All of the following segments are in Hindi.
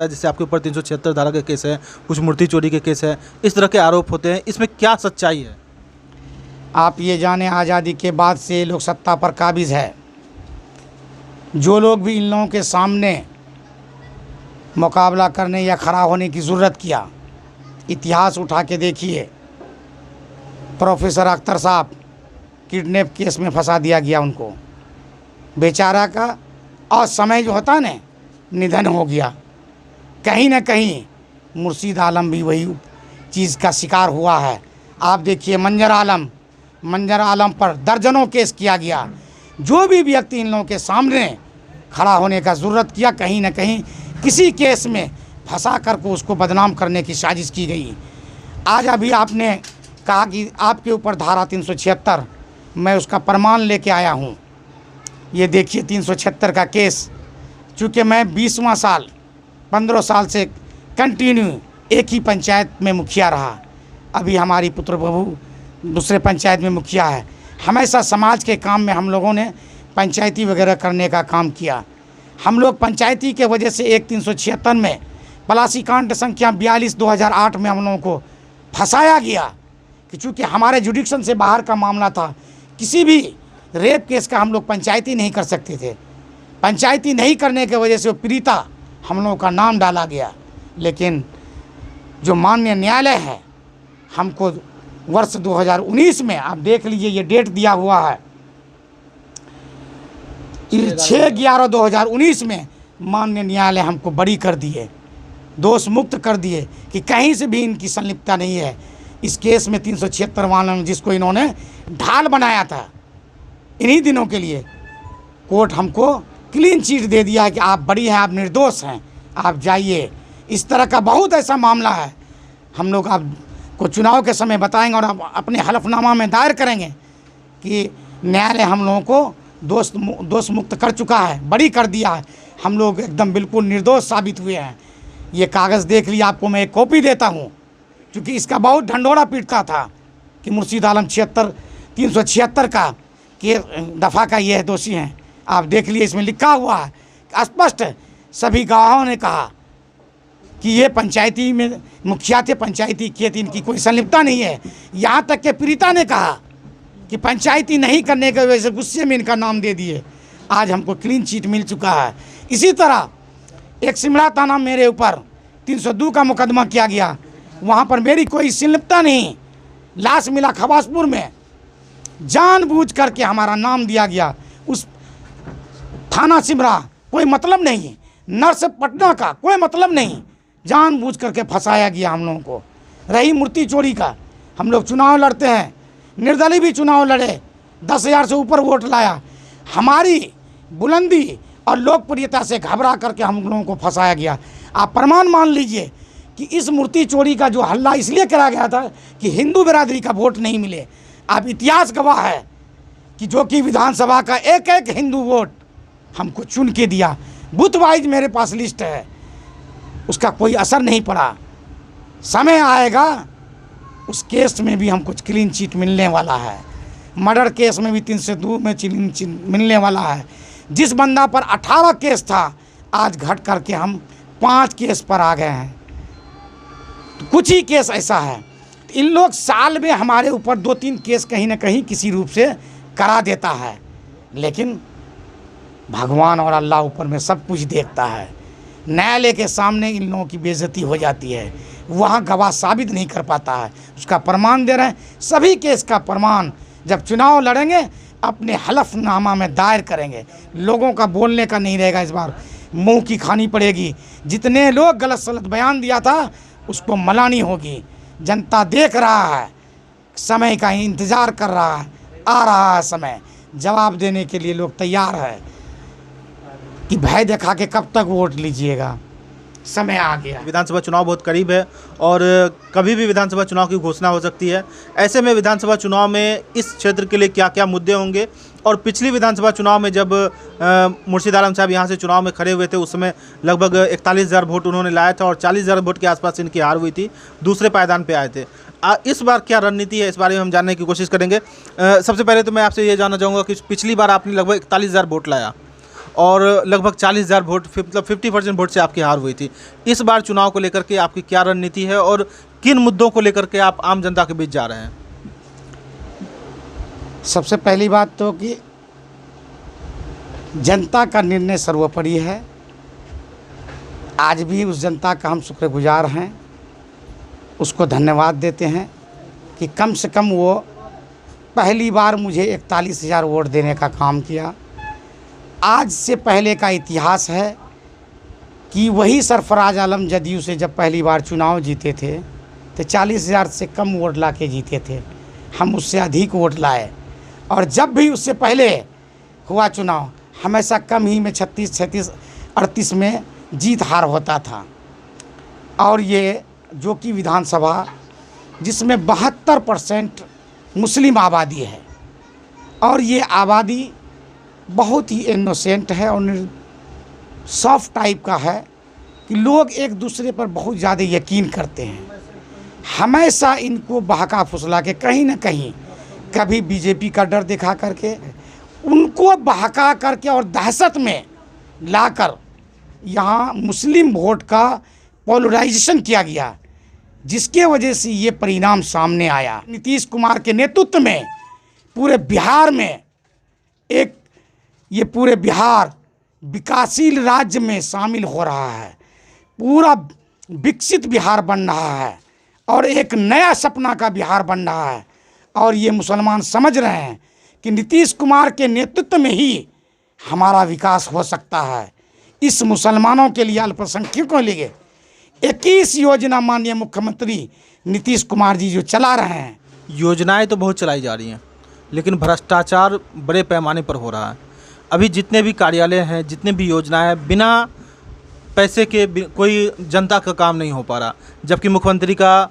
जैसे आपके ऊपर 376 धारा के केस है, कुछ मूर्ति चोरी के केस है, इस तरह के आरोप होते हैं, इसमें क्या सच्चाई है? आप ये जाने आज़ादी के बाद से लोग सत्ता पर काबिज है। जो लोग भी इन लोगों के सामने मुकाबला करने या खड़ा होने की ज़रूरत किया, इतिहास उठा के देखिए। प्रोफेसर अख्तर साहब किडनैप केस में फंसा दिया गया उनको, बेचारा का और समय जो होता ना निधन हो गया। कहीं ना कहीं मुर्शीद आलम भी वही चीज़ का शिकार हुआ है। आप देखिए मंजर आलम पर दर्जनों केस किया गया। जो भी व्यक्ति इन लोगों के सामने खड़ा होने का ज़रूरत किया, कहीं ना कहीं किसी केस में फंसा कर को उसको बदनाम करने की साजिश की गई। आज अभी आपने कहा कि आपके ऊपर धारा 376, मैं उसका प्रमाण लेके आया हूँ। ये देखिए 376 का केस, चूँकि मैं 20वां साल 15 साल से कंटिन्यू एक ही पंचायत में मुखिया रहा। अभी हमारी पुत्र बहू दूसरे पंचायत में मुखिया है। हमेशा समाज के काम में हम लोगों ने पंचायती वगैरह करने का काम किया। हम लोग पंचायती के वजह से एक 376 में पलासी कांड संख्या 42 2008 में हम लोगों को फंसाया गया कि चूँकि हमारे जुडिक्शन से बाहर का मामला था, किसी भी रेप केस का हम लोग पंचायती नहीं कर सकते थे। पंचायती नहीं करने के वजह से वो पीड़िता हम लोगों का नाम डाला गया। लेकिन जो माननीय न्यायालय है, हमको वर्ष 2019 में, आप देख लीजिए ये डेट दिया हुआ है, 6/11/2019 में माननीय न्यायालय हमको बरी कर दिए, दोष मुक्त कर दिए कि कहीं से भी इनकी संलिप्तता नहीं है। इस केस में 376 वालों में जिसको इन्होंने ढाल बनाया था इन्हीं दिनों के लिए, कोर्ट हमको क्लीन चिट दे दिया है कि आप बरी हैं, आप निर्दोष हैं, आप जाइए। इस तरह का बहुत ऐसा मामला है, हम लोग आपको चुनाव के समय बताएंगे और आप अपने हलफनामा में दायर करेंगे कि न्यायालय हम लोगों को दोष मुक्त कर चुका है, बरी कर दिया है, हम लोग एकदम बिल्कुल निर्दोष साबित हुए हैं। ये कागज़ देख लिया, आपको मैं एक कॉपी देता हूँ, क्योंकि इसका बहुत ढंढोरा पीटता था कि मुर्शीद आलम 376 का के दफ़ा का ये दोषी हैं। आप देख लिए, इसमें लिखा हुआ है स्पष्ट, सभी गवाहों ने कहा कि ये पंचायती में मुखिया थे, पंचायती किए थे, इनकी कोई संलिप्तता नहीं है। यहाँ तक के पीड़िता ने कहा कि पंचायती नहीं करने की वजह से गुस्से में इनका नाम दे दिए। आज हमको क्लीन चिट मिल चुका है। इसी तरह एक सिमरा थाना मेरे ऊपर 302 का मुकदमा किया गया, वहाँ पर मेरी कोई संलिप्तता नहीं। लाश मिला खबासपुर में, जानबूझ करके हमारा नाम दिया गया। उस थाना सिमरा कोई मतलब नहीं, नर्स पटना का कोई मतलब नहीं, जानबूझ करके फंसाया गया हम लोगों को। रही मूर्ति चोरी का, हम लोग चुनाव लड़ते हैं, निर्दलीय भी चुनाव लड़े, 10,000 से ऊपर वोट लाया। हमारी बुलंदी और लोकप्रियता से घबरा करके हम लोगों को फंसाया गया। आप प्रमाण मान लीजिए कि इस मूर्ति चोरी का जो हल्ला इसलिए करा गया था कि हिंदू बिरादरी का वोट नहीं मिले। आप इतिहास गवाह है कि जो कि विधानसभा का एक एक हिंदू वोट हमको चुन के दिया। बूथ वाइज मेरे पास लिस्ट है, उसका कोई असर नहीं पड़ा। समय आएगा उस केस में भी हमको क्लीन चिट मिलने वाला है। मर्डर केस में भी 302 में क्लीन चिट मिलने वाला है। जिस बंदा पर 18 केस था, आज घट करके हम 5 केस पर आ गए हैं। तो कुछ ही केस ऐसा है, इन लोग साल में हमारे ऊपर 2-3 केस कहीं ना कहीं किसी रूप से करा देता है, लेकिन भगवान और अल्लाह ऊपर में सब कुछ देखता है। न्यायालय के सामने इन लोगों की बेइज्जती हो जाती है, वहाँ गवाह साबित नहीं कर पाता है, उसका प्रमाण दे रहे हैं। सभी केस का प्रमाण जब चुनाव लड़ेंगे अपने हलफनामा में दायर करेंगे। लोगों का बोलने का नहीं रहेगा, इस बार मुंह की खानी पड़ेगी। जितने लोग गलत सलत बयान दिया था उसको मलानी होगी। जनता देख रहा है, समय का इंतज़ार कर रहा है, आ रहा है समय, जवाब देने के लिए लोग तैयार है कि भय दिखा के कब तक वोट लीजिएगा। समय आ गया। विधानसभा चुनाव बहुत करीब है और कभी भी विधानसभा चुनाव की घोषणा हो सकती है। ऐसे में विधानसभा चुनाव में इस क्षेत्र के लिए क्या क्या मुद्दे होंगे, और पिछली विधानसभा चुनाव में जब मुर्शीद आलम साहब यहाँ से चुनाव में खड़े हुए थे उस समय लगभग 41,000 वोट उन्होंने लाया था और 40,000 वोट के आसपास इनकी हार हुई थी, दूसरे पायदान पे आए थे। इस बार क्या रणनीति है, इस बारे में हम जानने की कोशिश करेंगे। सबसे पहले तो मैं आपसे ये जानना चाहूँगा कि पिछली बार आपने लगभग 41,000 वोट लाया और लगभग 40,000 वोट मतलब 50% वोट से आपकी हार हुई थी। इस बार चुनाव को लेकर के आपकी क्या रणनीति है और किन मुद्दों को लेकर के आप आम जनता के बीच जा रहे हैं? सबसे पहली बात तो कि जनता का निर्णय सर्वोपरि है। आज भी उस जनता का हम शुक्रगुजार हैं, उसको धन्यवाद देते हैं कि कम से कम वो पहली बार मुझे 41,000 वोट देने का काम किया। आज से पहले का इतिहास है कि वही सरफराज आलम जदयू से जब पहली बार चुनाव जीते थे तो 40,000 से कम वोट ला के जीते थे। हम उससे अधिक वोट लाए और जब भी उससे पहले हुआ चुनाव हमेशा कम ही में 36, 37, 38 में जीत हार होता था। और ये जो कि विधानसभा जिसमें 72% मुस्लिम आबादी है और ये आबादी बहुत ही इनोसेंट है और सॉफ्ट टाइप का है कि लोग एक दूसरे पर बहुत ज़्यादा यकीन करते हैं। हमेशा इनको बहका फुसला के कहीं ना कहीं कभी बीजेपी का डर दिखा करके उनको बहका करके और दहशत में लाकर यहाँ मुस्लिम वोट का पोलराइजेशन किया गया, जिसके वजह से ये परिणाम सामने आया। नीतीश कुमार के नेतृत्व में पूरे बिहार में ये पूरे बिहार विकासशील राज्य में शामिल हो रहा है, पूरा विकसित बिहार बन रहा है और एक नया सपना का बिहार बन रहा है। और ये मुसलमान समझ रहे हैं कि नीतीश कुमार के नेतृत्व में ही हमारा विकास हो सकता है। इस मुसलमानों के लिए, अल्पसंख्यकों के लिए 21 योजना माननीय मुख्यमंत्री नीतीश कुमार जी जो चला रहे हैं। योजनाएं तो बहुत चलाई जा रही हैं लेकिन भ्रष्टाचार बड़े पैमाने पर हो रहा है। अभी जितने भी कार्यालय हैं, जितने भी योजनाएं हैं, बिना पैसे के कोई जनता का काम नहीं हो पा रहा। जबकि मुख्यमंत्री का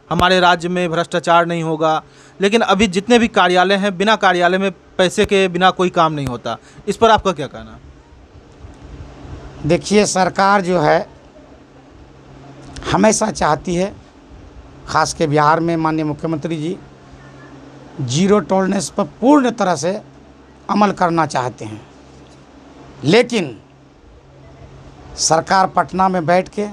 हमारे राज्य में भ्रष्टाचार नहीं होगा, लेकिन अभी जितने भी कार्यालय हैं बिना कार्यालय में पैसे के बिना कोई काम नहीं होता। इस पर आपका क्या कहना है? देखिए, सरकार जो है हमेशा चाहती है, ख़ास के बिहार में माननीय मुख्यमंत्री जी जीरो टॉलरेंस पर पूर्ण तरह से अमल करना चाहते हैं। लेकिन सरकार पटना में बैठ के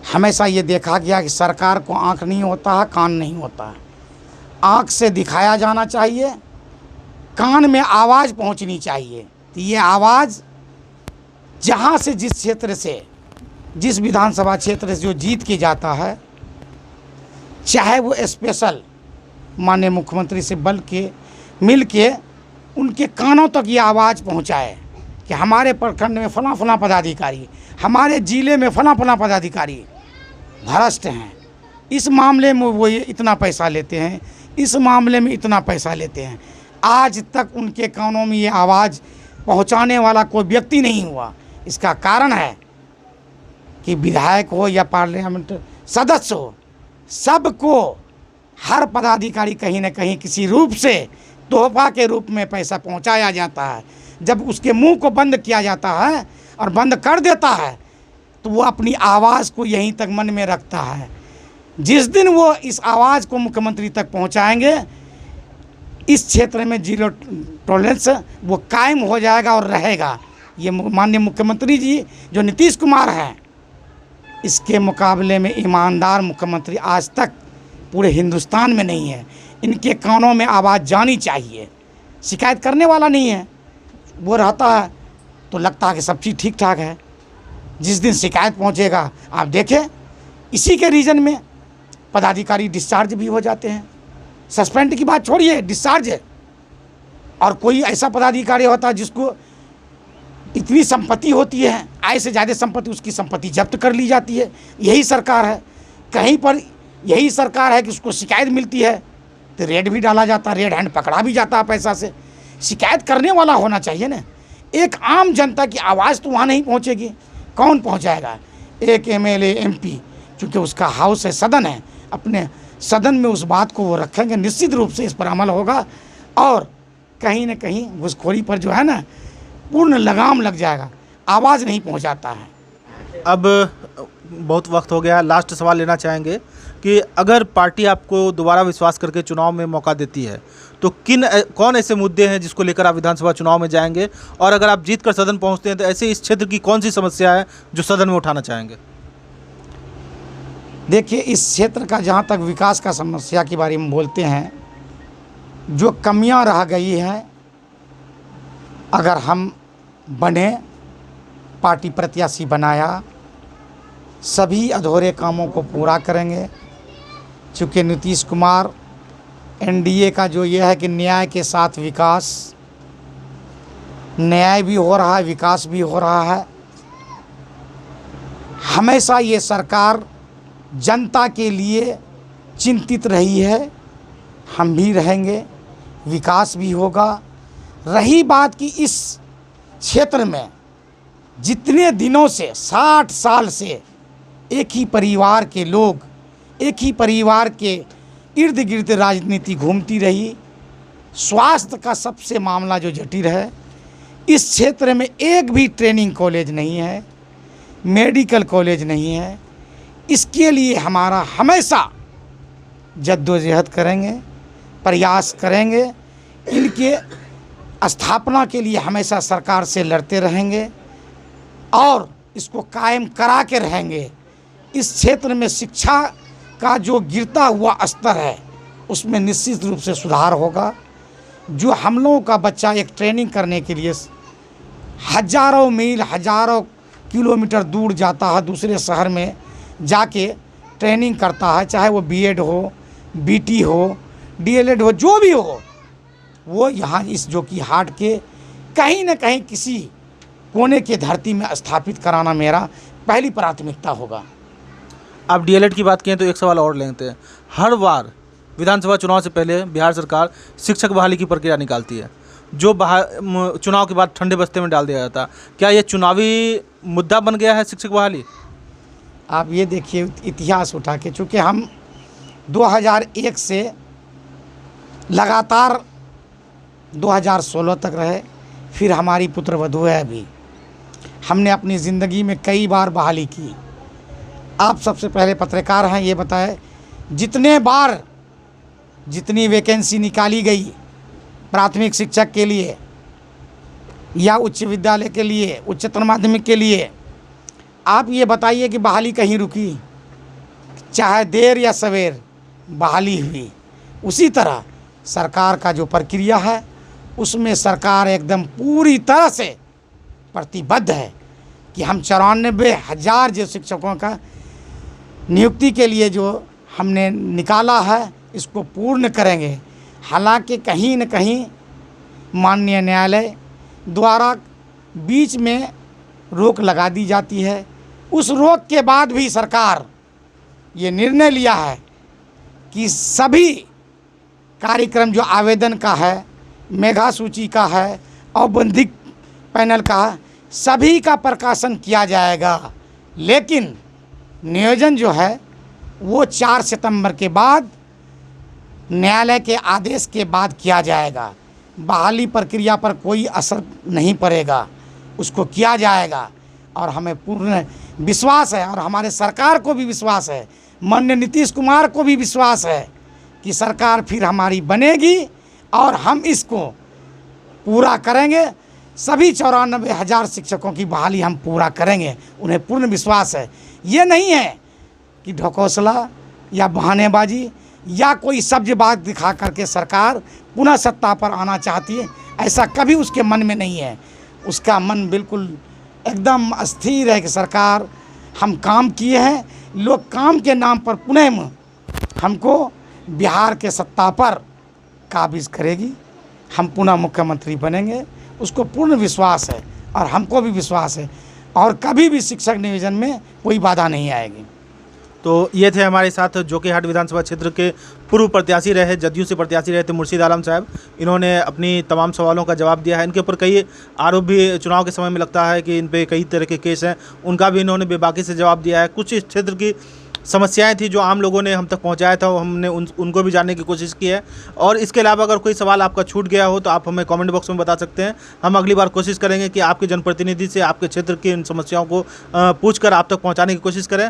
हमेशा ये देखा गया कि सरकार को आँख नहीं होता है, कान नहीं होता है। आँख से दिखाया जाना चाहिए, कान में आवाज़ पहुंचनी चाहिए। तो ये आवाज़ जहाँ से, जिस क्षेत्र से, जिस विधानसभा क्षेत्र से जो जीत के जाता है, चाहे वो स्पेशल माननीय मुख्यमंत्री से मिल के उनके कानों तक ये आवाज़ पहुंचाए कि हमारे प्रखंड में फला फला पदाधिकारी, हमारे ज़िले में फला फला पदाधिकारी भ्रष्ट हैं, इस मामले में वो ये इतना पैसा लेते हैं, इस मामले में इतना पैसा लेते हैं। आज तक उनके कानों में ये आवाज़ पहुंचाने वाला कोई व्यक्ति नहीं हुआ। इसका कारण है कि विधायक हो या पार्लियामेंट सदस्य हो, सबको हर पदाधिकारी कहीं न कहीं किसी रूप से तोहफा के रूप में पैसा पहुंचाया जाता है। जब उसके मुंह को बंद किया जाता है और बंद कर देता है तो वो अपनी आवाज़ को यहीं तक मन में रखता है। जिस दिन वो इस आवाज़ को मुख्यमंत्री तक पहुंचाएंगे, इस क्षेत्र में जीरो टॉलरेंस वो कायम हो जाएगा और रहेगा। ये माननीय मुख्यमंत्री जी जो नीतीश कुमार हैं, इसके मुकाबले में ईमानदार मुख्यमंत्री आज तक पूरे हिंदुस्तान में नहीं है। इनके कानों में आवाज़ जानी चाहिए। शिकायत करने वाला नहीं है, वो रहता है तो लगता है कि सब चीज़ ठीक ठाक है। जिस दिन शिकायत पहुंचेगा, आप देखें इसी के रीजन में पदाधिकारी डिस्चार्ज भी हो जाते हैं। सस्पेंड की बात छोड़िए, डिस्चार्ज है। और कोई ऐसा पदाधिकारी होता है जिसको इतनी संपत्ति होती है, आय से ज़्यादा संपत्ति, उसकी संपत्ति जब्त कर ली जाती है। यही सरकार है। कहीं पर यही सरकार है कि उसको शिकायत मिलती है तो रेड भी डाला जाता है, रेड हैंड पकड़ा भी जाता है पैसा से। शिकायत करने वाला होना चाहिए ना। एक आम जनता की आवाज़ तो वहाँ नहीं पहुँचेगी, कौन पहुँचाएगा? एक एमएलए एमपी, चूँकि उसका हाउस है, सदन है, अपने सदन में उस बात को वो रखेंगे। निश्चित रूप से इस पर अमल होगा और कहीं ना कहीं घूसखोरी पर जो है ना पूर्ण लगाम लग जाएगा। आवाज़ नहीं पहुँचाता है। अब बहुत वक्त हो गया, लास्ट सवाल लेना चाहेंगे कि अगर पार्टी आपको दोबारा विश्वास करके चुनाव में मौका देती है तो कौन ऐसे मुद्दे हैं जिसको लेकर आप विधानसभा चुनाव में जाएंगे, और अगर आप जीत कर सदन पहुंचते हैं तो ऐसे इस क्षेत्र की कौन सी समस्या है जो सदन में उठाना चाहेंगे? देखिए, इस क्षेत्र का जहाँ तक विकास का समस्या के बारे में बोलते हैं, जो कमियां रह गई हैं, अगर हम बने, पार्टी प्रत्याशी बनाया, सभी अधूरे कामों को पूरा करेंगे। चूँकि नीतीश कुमार एनडीए का जो ये है कि न्याय के साथ विकास, न्याय भी हो रहा है, विकास भी हो रहा है। हमेशा ये सरकार जनता के लिए चिंतित रही है, हम भी रहेंगे, विकास भी होगा। रही बात कि इस क्षेत्र में जितने दिनों से 60 साल से एक ही परिवार के लोग, एक ही परिवार के इर्द गिर्द राजनीति घूमती रही, स्वास्थ्य का सबसे मामला जो जटिल है, इस क्षेत्र में एक भी ट्रेनिंग कॉलेज नहीं है, मेडिकल कॉलेज नहीं है। इसके लिए हमारा हमेशा जद्दोजहद करेंगे, प्रयास करेंगे, इनके स्थापना के लिए हमेशा सरकार से लड़ते रहेंगे और इसको कायम करा के रहेंगे। इस क्षेत्र में शिक्षा का जो गिरता हुआ स्तर है उसमें निश्चित रूप से सुधार होगा। जो हम लोगों का बच्चा एक ट्रेनिंग करने के लिए हज़ारों मील, हज़ारों किलोमीटर दूर जाता है, दूसरे शहर में जाके ट्रेनिंग करता है, चाहे वो बीएड हो, बीटी हो, डीएलएड हो, जो भी हो, वो यहाँ इस जोकीहाट के कहीं न कहीं किसी कोने के धरती में स्थापित कराना मेरा पहली प्राथमिकता होगा। आप डीएलएड की बात करें तो एक सवाल और लेते हैं। हर बार विधानसभा चुनाव से पहले बिहार सरकार शिक्षक बहाली की प्रक्रिया निकालती है, जो चुनाव के बाद ठंडे बस्ते में डाल दिया जाता। क्या ये चुनावी मुद्दा बन गया है शिक्षक बहाली? आप ये देखिए इतिहास उठा के, चूँकि हम 2001 से लगातार 2016 तक रहे, फिर हमारी पुत्रवधू है अभी, हमने अपनी ज़िंदगी में कई बार बहाली की। आप सबसे पहले पत्रकार हैं, ये बताएं जितने बार जितनी वैकेंसी निकाली गई प्राथमिक शिक्षक के लिए या उच्च विद्यालय के लिए, उच्चतर माध्यमिक के लिए, आप ये बताइए कि बहाली कहीं रुकी? चाहे देर या सवेर बहाली हुई। उसी तरह सरकार का जो प्रक्रिया है उसमें सरकार एकदम पूरी तरह से प्रतिबद्ध है कि हम 94,000 जो शिक्षकों का नियुक्ति के लिए जो हमने निकाला है इसको पूर्ण करेंगे। हालांकि कहीं न कहीं माननीय न्यायालय द्वारा बीच में रोक लगा दी जाती है। उस रोक के बाद भी सरकार ये निर्णय लिया है कि सभी कार्यक्रम जो आवेदन का है, मेधा सूची का है, औपबंधिक पैनल का है, सभी का प्रकाशन किया जाएगा। लेकिन नियोजन जो है वो 4 सितंबर के बाद न्यायालय के आदेश के बाद किया जाएगा। बहाली प्रक्रिया पर कोई असर नहीं पड़ेगा, उसको किया जाएगा। और हमें पूर्ण विश्वास है और हमारे सरकार को भी विश्वास है, माननीय नीतीश कुमार को भी विश्वास है कि सरकार फिर हमारी बनेगी और हम इसको पूरा करेंगे। सभी 94,000 शिक्षकों की बहाली हम पूरा करेंगे, उन्हें पूर्ण विश्वास है। ये नहीं है कि ढकोसला या बहानेबाजी या कोई सब्जबाज दिखा करके सरकार पुनः सत्ता पर आना चाहती है, ऐसा कभी उसके मन में नहीं है। उसका मन बिल्कुल एकदम अस्थिर है कि सरकार हम काम किए हैं, लोग काम के नाम पर पुनः हमको बिहार के सत्ता पर काबिज करेगी, हम पुनः मुख्यमंत्री बनेंगे। उसको पूर्ण विश्वास है और हमको भी विश्वास है और कभी भी शिक्षक नियोजन में कोई बाधा नहीं आएगी। तो ये थे हमारे साथ जोकीहाट विधानसभा क्षेत्र के पूर्व प्रत्याशी रहे, जदयू से प्रत्याशी रहे थे मुर्शीद आलम साहब। इन्होंने अपनी तमाम सवालों का जवाब दिया है। इनके ऊपर कई आरोप भी चुनाव के समय में लगता है कि इन पे कई तरह के केस हैं, उनका भी इन्होंने बेबाकी से जवाब दिया है। कुछ इस क्षेत्र की समस्याएं थी जो आम लोगों ने हम तक पहुंचाया था, हमने उनको भी जानने की कोशिश की है। और इसके अलावा अगर कोई सवाल आपका छूट गया हो तो आप हमें कमेंट बॉक्स में बता सकते हैं। हम अगली बार कोशिश करेंगे कि आपके जनप्रतिनिधि से आपके क्षेत्र की इन समस्याओं को पूछकर आप तक पहुंचाने की कोशिश करें।